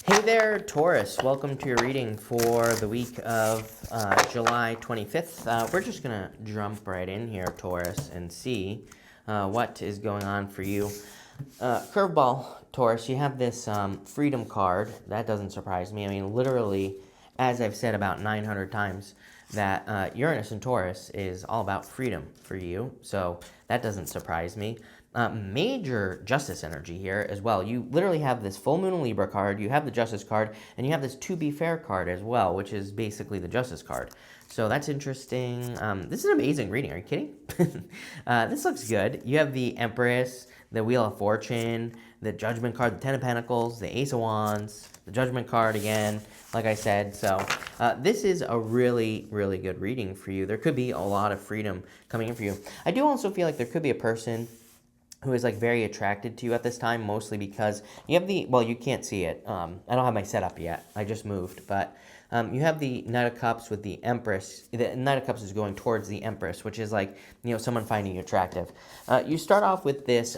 Hey there, Taurus. Welcome to your reading for the week of July 25th. We're just going to jump right in here, Taurus, and see what is going on for you. Curveball, Taurus, you have this freedom card. That doesn't surprise me. I mean, literally, as I've said about 900 times, that Uranus and Taurus is all about freedom for you. So that doesn't surprise me. Major justice energy here as well. You literally have this full moon Libra card, you have the justice card, and you have this to be fair card as well, which is basically the justice card. So that's interesting. This is an amazing reading. Are you kidding? This looks good. You have the Empress, the Wheel of Fortune, the Judgment card, the Ten of Pentacles, the Ace of Wands, the Judgment card again, like I said. So this is a really, really good reading for you. There could be a lot of freedom coming in for you. I do also feel like there could be a person who is like very attracted to you at this time, mostly because you have the, well, you can't see it. I don't have my setup yet. I just moved, but you have the Knight of Cups with the Empress. The Knight of Cups is going towards the Empress, which is like, you know, someone finding you attractive. You start off with this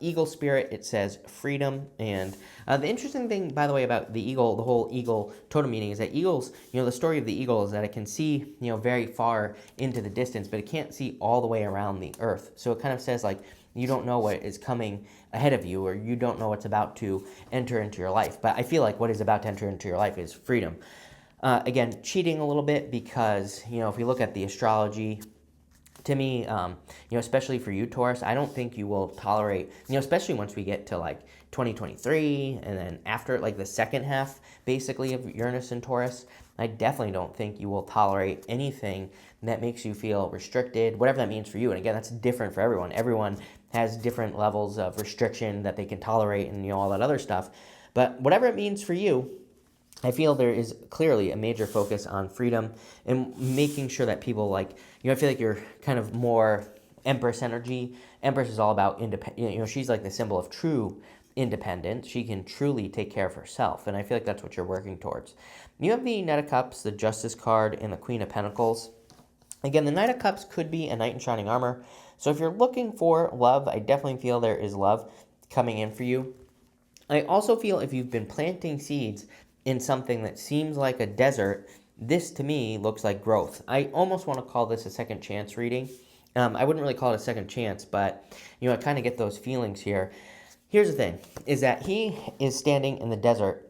eagle spirit. It says freedom. And the interesting thing, by the way, about the eagle, the whole eagle totem meaning is that eagles, you know, the story of the eagle is that it can see, you know, very far into the distance, but it can't see all the way around the earth. So it kind of says like, you don't know what is coming ahead of you, or you don't know what's about to enter into your life. But I feel like what is about to enter into your life is freedom. Again, cheating a little bit because, you know, if we look at the astrology, to me, you know, especially for you, Taurus, I don't think you will tolerate, you know, especially once we get to like 2023 and then after like the second half, basically, of Uranus and Taurus, I definitely don't think you will tolerate anything that makes you feel restricted, whatever that means for you. And again, that's different for everyone. Everyone has different levels of restriction that they can tolerate and, you know, all that other stuff. But whatever it means for you, I feel there is clearly a major focus on freedom and making sure that people like, you know, I feel like you're kind of more Empress energy. Empress is all about independent, you know, she's like the symbol of true independence. She can truly take care of herself. And I feel like that's what you're working towards. You have the Knight of Cups, the Justice card, and the Queen of Pentacles. Again, the Knight of Cups could be a knight in shining armor. So if you're looking for love, I definitely feel there is love coming in for you. I also feel if you've been planting seeds in something that seems like a desert, this to me looks like growth. I almost want to call this a second chance reading. I wouldn't really call it a second chance, but, you know, I kind of get those feelings here. Here's the thing, is that he is standing in the desert,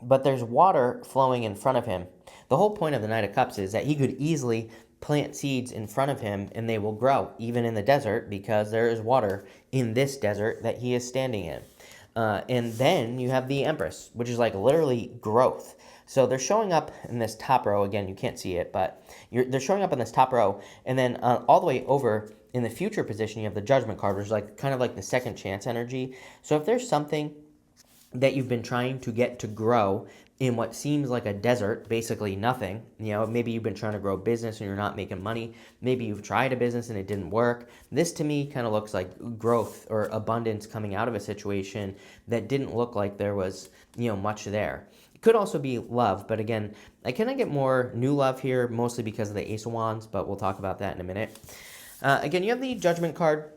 but there's water flowing in front of him. The whole point of the Knight of Cups is that he could easily plant seeds in front of him and they will grow, even in the desert, because there is water in this desert that he is standing in. And then you have the Empress, which is like literally growth. So they're showing up in this top row. Again, you can't see it, but they're showing up in this top row. And then all the way over in the future position, you have the Judgment card, which is like kind of like the second chance energy. So if there's something that you've been trying to get to grow in what seems like a desert, basically nothing. You know, maybe you've been trying to grow a business and you're not making money. Maybe you've tried a business and it didn't work. This to me kind of looks like growth or abundance coming out of a situation that didn't look like there was, you know, much there. It could also be love, but again, I kind of get more new love here, mostly because of the Ace of Wands, but we'll talk about that in a minute. Again, you have the Judgment card.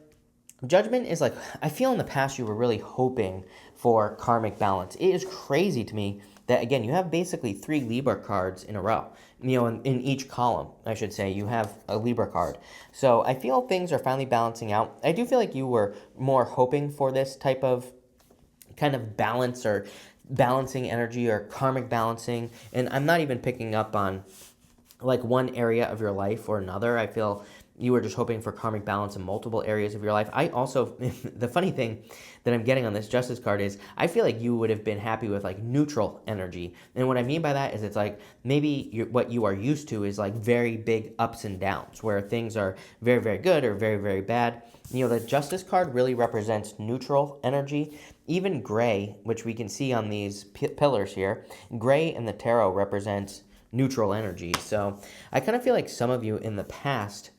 Judgment is like, I feel in the past you were really hoping for karmic balance. It is crazy to me that, again, you have basically 3 Libra cards in a row. You know, in each column, I should say, you have a Libra card. So I feel things are finally balancing out. I do feel like you were more hoping for this type of kind of balance or balancing energy or karmic balancing. And I'm not even picking up on like one area of your life or another. I feel you were just hoping for karmic balance in multiple areas of your life. I also, the funny thing that I'm getting on this Justice card is I feel like you would have been happy with like neutral energy. And what I mean by that is it's like maybe what you are used to is like very big ups and downs where things are very, very good or very, very bad. You know, the Justice card really represents neutral energy. Even gray, which we can see on these pillars here, gray in the tarot represents neutral energy. So I kind of feel like some of you in the past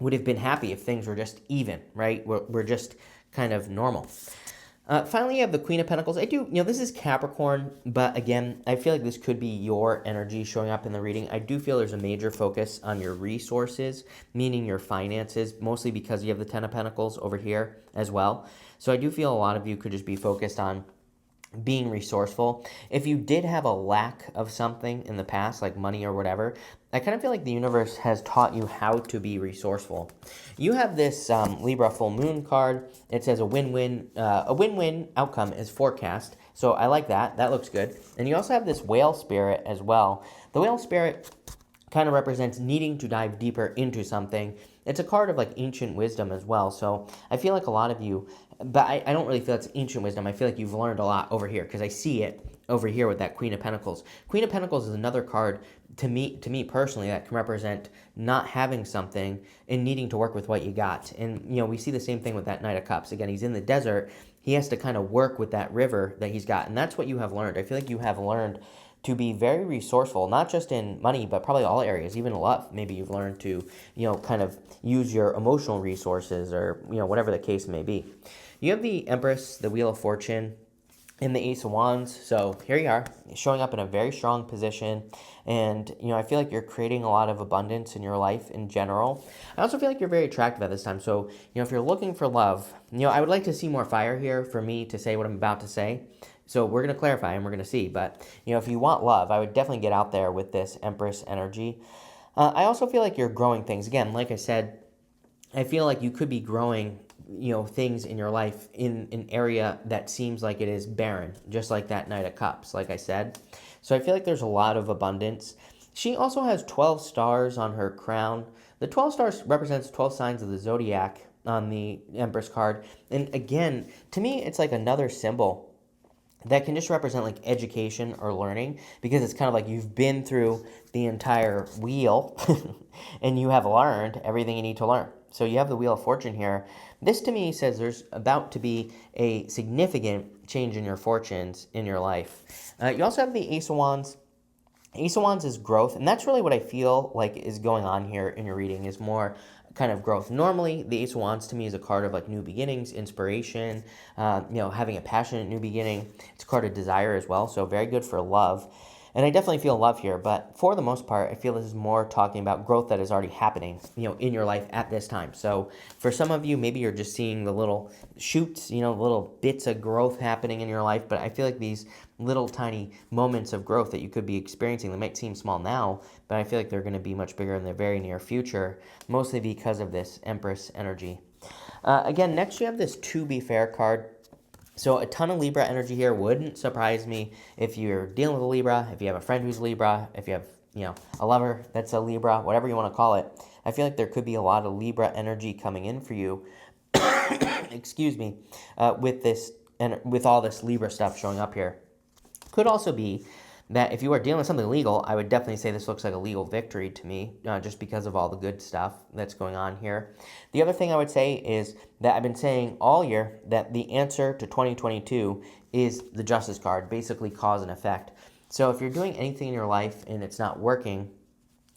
would have been happy if things were just even, right? We're just kind of normal. Finally, you have the Queen of Pentacles. This is Capricorn, but again, I feel like this could be your energy showing up in the reading. I do feel there's a major focus on your resources, meaning your finances, mostly because you have the Ten of Pentacles over here as well. So I do feel a lot of you could just be focused on being resourceful. If you did have a lack of something in the past, like money or whatever, I kind of feel like the universe has taught you how to be resourceful. You have this Libra full moon card. It says a win-win outcome is forecast. So I like that. That looks good. And you also have this whale spirit as well. The whale spirit kind of represents needing to dive deeper into something. It's a card of like ancient wisdom as well. So I feel like a lot of you, but I don't really feel it's ancient wisdom. I feel like you've learned a lot over here because I see it over here with that Queen of Pentacles. Queen of Pentacles is another card to me personally that can represent not having something and needing to work with what you got. And you know, we see the same thing with that Knight of Cups. Again, he's in the desert. He has to kind of work with that river that he's got. And that's what you have learned. I feel like you have learned to be very resourceful, not just in money, but probably all areas, even love. Maybe you've learned to, you know, kind of use your emotional resources or, you know, whatever the case may be. You have the Empress, the Wheel of Fortune, and the Ace of Wands. So here you are, showing up in a very strong position. And, you know, I feel like you're creating a lot of abundance in your life in general. I also feel like you're very attractive at this time. So, you know, if you're looking for love, you know, I would like to see more fire here for me to say what I'm about to say. So we're going to clarify and we're going to see. But, you know, if you want love, I would definitely get out there with this Empress energy. I also feel like you're growing things. Again, like I said, I feel like you could be growing, you know, things in your life in an area that seems like it is barren, just like that Knight of Cups, like I said. So I feel like there's a lot of abundance. She also has 12 stars on her crown. The 12 stars represents 12 signs of the zodiac on the Empress card. And again, to me, it's like another symbol that can just represent like education or learning, because it's kind of like you've been through the entire wheel and you have learned everything you need to learn. So you have the Wheel of Fortune here. This to me says there's about to be a significant change in your fortunes in your life. You also have the Ace of Wands. Ace of Wands is growth, and that's really what I feel like is going on here in your reading, is more kind of growth. Normally, the Ace of Wands to me is a card of like new beginnings, inspiration, you know, having a passionate new beginning. It's a card of desire as well, so very good for love. And I definitely feel love here, but for the most part, I feel this is more talking about growth that is already happening, you know, in your life at this time. So for some of you, maybe you're just seeing the little shoots, you know, little bits of growth happening in your life, but I feel like these little tiny moments of growth that you could be experiencing, they might seem small now, but I feel like they're going to be much bigger in the very near future, mostly because of this Empress energy. Again, next you have this To Be Fair card. So a ton of Libra energy here. Wouldn't surprise me if you're dealing with a Libra, if you have a friend who's Libra, if you have, you know, a lover that's a Libra, whatever you want to call it. I feel like there could be a lot of Libra energy coming in for you. Excuse me, with this and with all this Libra stuff showing up here. Could also be that if you are dealing with something legal, I would definitely say this looks like a legal victory to me, just because of all the good stuff that's going on here. The other thing I would say is that I've been saying all year that the answer to 2022 is the Justice card, basically cause and effect. So if you're doing anything in your life and it's not working,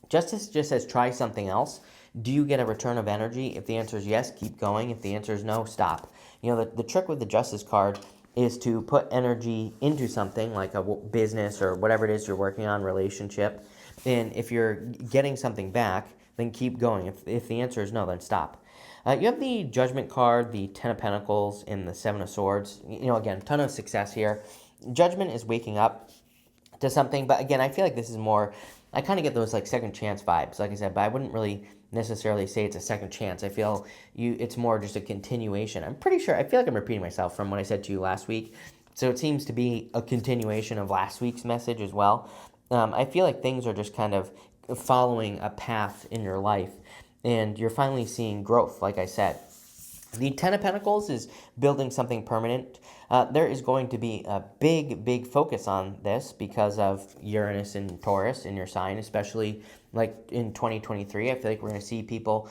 Justice just says try something else. Do you get a return of energy? If the answer is yes, keep going. If the answer is no, stop. You know, the trick with the Justice card is to put energy into something like a business or whatever it is you're working on, relationship. And if you're getting something back, then keep going. If the answer is no, then stop. You have the Judgment card, the Ten of Pentacles, and the Seven of Swords. You know, again, ton of success here. Judgment is waking up to something, but again, I feel like this is more, I kind of get those like second chance vibes, like I said, but I wouldn't really necessarily say it's a second chance. I feel it's more just a continuation. I'm pretty sure, I feel like I'm repeating myself from what I said to you last week, so it seems to be a continuation of last week's message as well. I feel like things are just kind of following a path in your life, and you're finally seeing growth, like I said. The Ten of Pentacles is building something permanent. There is going to be a big focus on this because of Uranus and Taurus in your sign, especially like in 2023. I feel like we're going to see people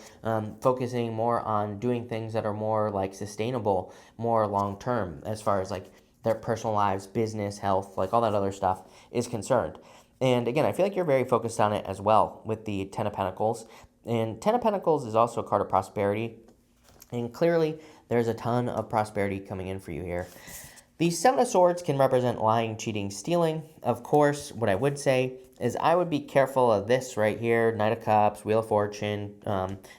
focusing more on doing things that are more like sustainable, more long-term as far as like their personal lives, business, health, like all that other stuff is concerned. And again, I feel like you're very focused on it as well with the Ten of Pentacles. And Ten of Pentacles is also a card of prosperity. And clearly, there's a ton of prosperity coming in for you here. The Seven of Swords can represent lying, cheating, stealing. Of course, what I would say is I would be careful of this right here. Knight of Cups, Wheel of Fortune,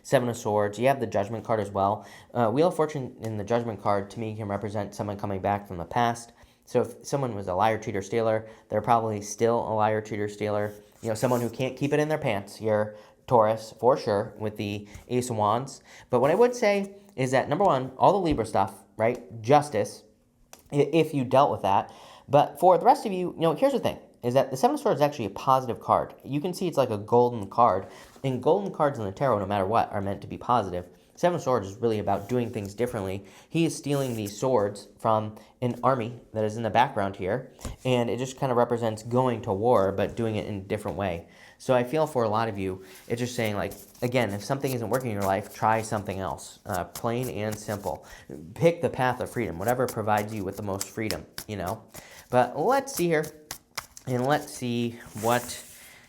Seven of Swords. You have the Judgment card as well. Wheel of Fortune and the Judgment card, to me, can represent someone coming back from the past. So if someone was a liar, cheater, stealer, they're probably still a liar, cheater, stealer. Someone who can't keep it in their pants, you're Taurus for sure with the Ace of Wands. But what I would say is that number one, all the Libra stuff, right? Justice, if you dealt with that. But for the rest of you, here's the thing, is that the Seven of Swords is actually a positive card. You can see it's like a golden card. And golden cards in the tarot, no matter what, are meant to be positive. Seven of Swords is really about doing things differently. He is stealing these swords from an army that is in the background here, and it just kind of represents going to war, but doing it in a different way. So I feel for a lot of you, it's just saying, like, again, if something isn't working in your life, try something else. Plain and simple. Pick the path of freedom, whatever provides you with the most freedom, But let's see here, and let's see what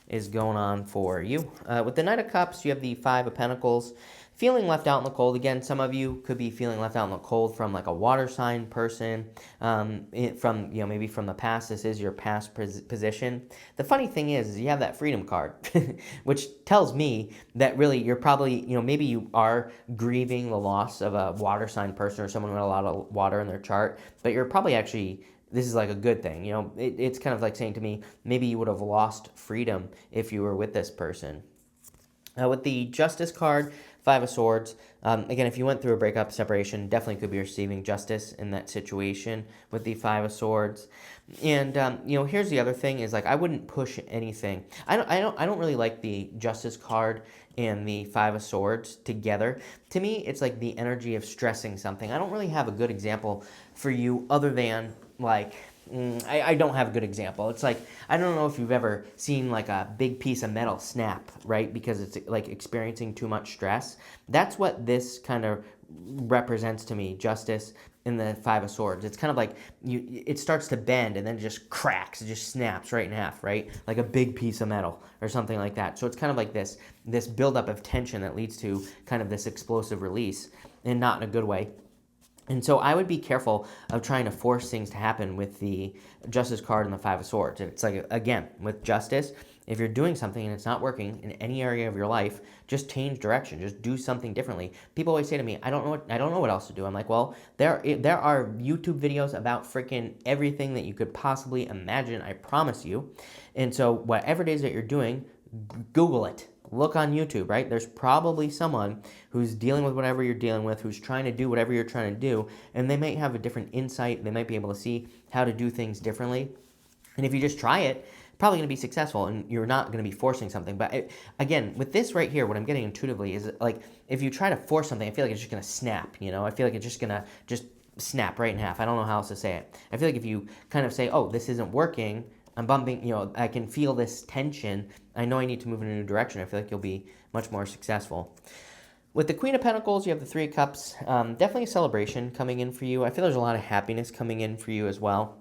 is going on for you. With the Knight of Cups, you have the Five of Pentacles. Feeling left out in the cold. Again, some of you could be feeling left out in the cold from like a water sign person, from maybe from the past. This is your past position. The funny thing is you have that freedom card, which tells me that really you're probably, maybe you are grieving the loss of a water sign person or someone with a lot of water in their chart, but you're probably actually, this is like a good thing. It's kind of like saying to me, maybe you would have lost freedom if you were with this person. With the Justice card, Five of Swords, again, if you went through a breakup, separation, definitely could be receiving justice in that situation with the Five of Swords. And here's the other thing is, like, I wouldn't push anything. I don't really like the Justice card and the Five of Swords together. To me, it's like the energy of stressing something. I don't really have a good example for you other than, like, I don't have a good example. It's like, I don't know if you've ever seen like a big piece of metal snap, right? Because it's like experiencing too much stress. That's what this kind of represents to me, Justice in the Five of Swords. It's kind of like it starts to bend and then it just cracks. It just snaps right in half, right? Like a big piece of metal or something like that. So it's kind of like this buildup of tension that leads to kind of this explosive release, and not in a good way. And so I would be careful of trying to force things to happen with the Justice card and the Five of Swords. It's like, again, with Justice, if you're doing something and it's not working in any area of your life, just change direction. Just do something differently. People always say to me, I don't know what else to do. I'm like, well, there are YouTube videos about freaking everything that you could possibly imagine, I promise you. And so whatever it is that you're doing, Google it. Look on YouTube, right? There's probably someone who's dealing with whatever you're dealing with, who's trying to do whatever you're trying to do, and they might have a different insight. They might be able to see how to do things differently. And if you just try it, probably going to be successful, and you're not going to be forcing something. But again, with this right here, what I'm getting intuitively is, like, if you try to force something, I feel like it's just going to snap, I feel like it's just going to snap right in half. I don't know how else to say it. I feel like if you kind of say, oh, this isn't working, I'm bumping, I can feel this tension. I know I need to move in a new direction. I feel like you'll be much more successful. With the Queen of Pentacles, you have the Three of Cups. Definitely a celebration coming in for you. I feel there's a lot of happiness coming in for you as well.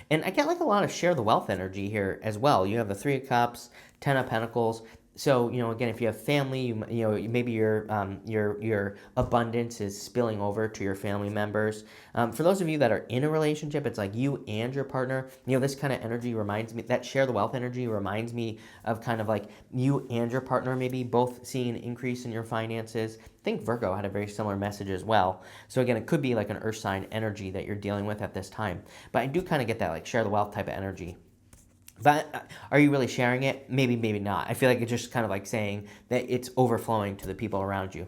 And I get like a lot of share the wealth energy here as well. You have the Three of Cups, Ten of Pentacles. So, again, if you have family, maybe your abundance is spilling over to your family members. For those of you that are in a relationship, it's like you and your partner, this kind of energy reminds me, that share the wealth energy reminds me of kind of like you and your partner maybe both seeing an increase in your finances. I think Virgo had a very similar message as well. So again, it could be like an earth sign energy that you're dealing with at this time. But I do kind of get that like share the wealth type of energy. But are you really sharing it? Maybe, maybe not. I feel like it's just kind of like saying that it's overflowing to the people around you.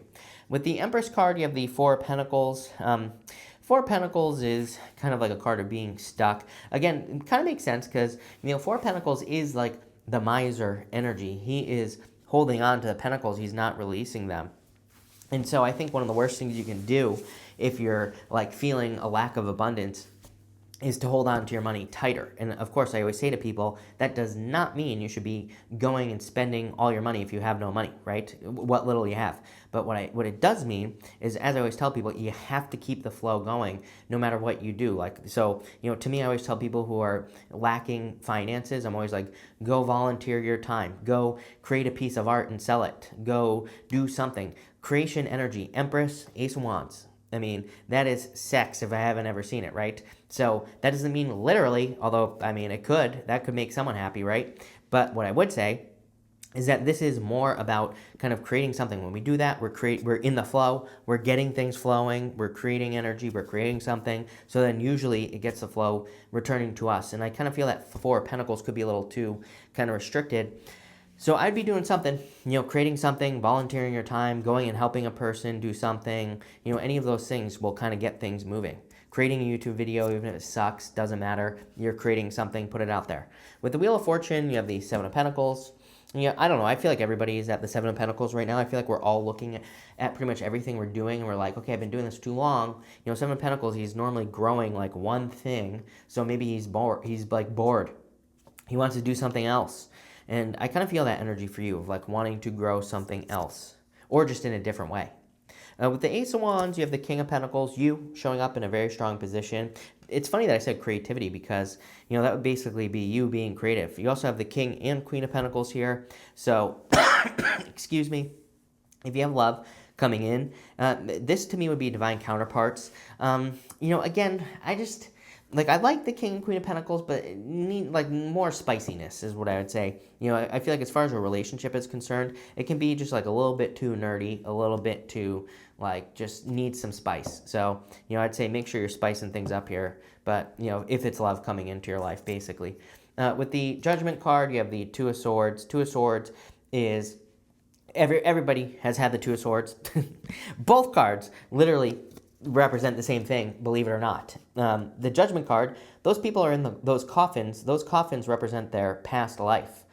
With the Empress card, you have the Four of Pentacles. Four of Pentacles is kind of like a card of being stuck. Again, it kind of makes sense because, Four of Pentacles is like the miser energy. He is holding on to the pentacles. He's not releasing them. And so I think one of the worst things you can do if you're like feeling a lack of abundance is to hold on to your money tighter. And of course, I always say to people, that does not mean you should be going and spending all your money if you have no money, right? What little you have. But what it does mean is, as I always tell people, you have to keep the flow going no matter what you do. Like, so, to me, I always tell people who are lacking finances, I'm always like, go volunteer your time. Go create a piece of art and sell it. Go do something. Creation energy, Empress, Ace of Wands. I mean, that is sex if I haven't ever seen it, right? So that doesn't mean literally, although, I mean, that could make someone happy, right? But what I would say is that this is more about kind of creating something. When we do that, we're in the flow, we're getting things flowing, we're creating energy, we're creating something. So then usually it gets the flow returning to us. And I kind of feel that Four of Pentacles could be a little too kind of restricted. So I'd be doing something, creating something, volunteering your time, going and helping a person do something, any of those things will kind of get things moving. Creating a YouTube video, even if it sucks, doesn't matter. You're creating something, put it out there. With the Wheel of Fortune, you have the Seven of Pentacles. I don't know. I feel like everybody is at the Seven of Pentacles right now. I feel like we're all looking at pretty much everything we're doing, and we're like, okay, I've been doing this too long. Seven of Pentacles, he's normally growing like one thing, so maybe he's bored. He's like bored. He wants to do something else. And I kind of feel that energy for you of like wanting to grow something else, or just in a different way. With the Ace of Wands, you have the King of Pentacles, you showing up in a very strong position. It's funny that I said creativity because, that would basically be you being creative. You also have the King and Queen of Pentacles here. So, excuse me, if you have love coming in, this to me would be divine counterparts. Again, I like the King and Queen of Pentacles, but need like more spiciness is what I would say. I feel like as far as a relationship is concerned, it can be just like a little bit too nerdy, a little bit too like just needs some spice. So, I'd say make sure you're spicing things up here. But, if it's love coming into your life, basically. With the Judgment card, you have the Two of Swords. Two of Swords is everybody has had the Two of Swords. Both cards literally represent the same thing, believe it or not. The Judgment card, those people are in those coffins. Those coffins represent their past life.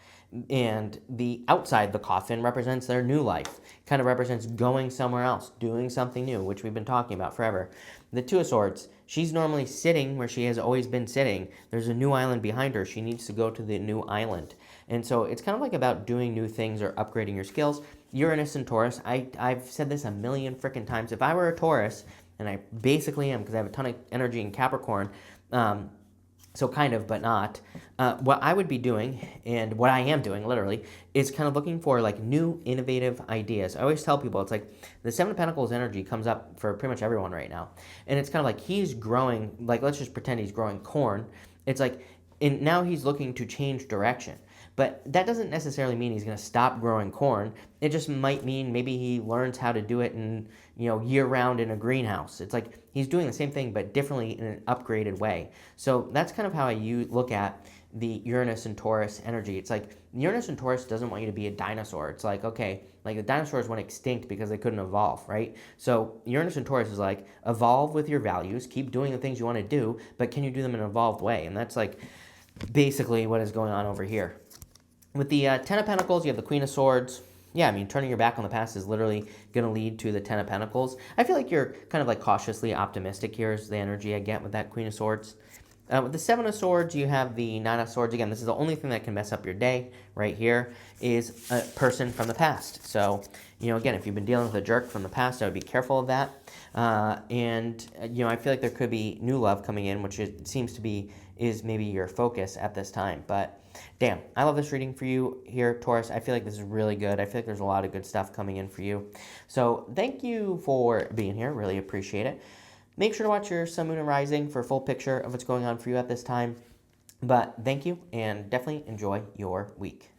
And the outside the coffin represents their new life. Kind of represents going somewhere else, doing something new, which we've been talking about forever. The Two of Swords, she's normally sitting where she has always been sitting. There's a new island behind her. She needs to go to the new island. And so it's kind of like about doing new things or upgrading your skills. Uranus and Taurus, I've said this a million freaking times. If I were a Taurus, and I basically am because I have a ton of energy in Capricorn, so kind of, but not. What I would be doing, and what I am doing, literally, is kind of looking for like new, innovative ideas. I always tell people, it's like the Seven of Pentacles energy comes up for pretty much everyone right now. And it's kind of like he's growing, like let's just pretend he's growing corn. It's like, and now he's looking to change direction. But that doesn't necessarily mean he's going to stop growing corn. It just might mean maybe he learns how to do it in, year-round in a greenhouse. It's like he's doing the same thing but differently in an upgraded way. So that's kind of how I look at the Uranus and Taurus energy. It's like Uranus and Taurus doesn't want you to be a dinosaur. It's like, okay, like the dinosaurs went extinct because they couldn't evolve, right? So Uranus and Taurus is like, evolve with your values, keep doing the things you want to do, but can you do them in an evolved way? And that's like basically what is going on over here. With the Ten of Pentacles, you have the Queen of Swords. Yeah, I mean, turning your back on the past is literally going to lead to the Ten of Pentacles. I feel like you're kind of like cautiously optimistic here is the energy I get with that Queen of Swords. With the Seven of Swords, you have the Nine of Swords. Again, this is the only thing that can mess up your day right here is a person from the past. So, again, if you've been dealing with a jerk from the past, I would be careful of that. I feel like there could be new love coming in, which it seems to be is maybe your focus at this time. But damn, I love this reading for you here, Taurus. I feel like this is really good. I feel like there's a lot of good stuff coming in for you. So thank you for being here. Really appreciate it. Make sure to watch your Sun, Moon, and Rising for a full picture of what's going on for you at this time. But thank you, and definitely enjoy your week.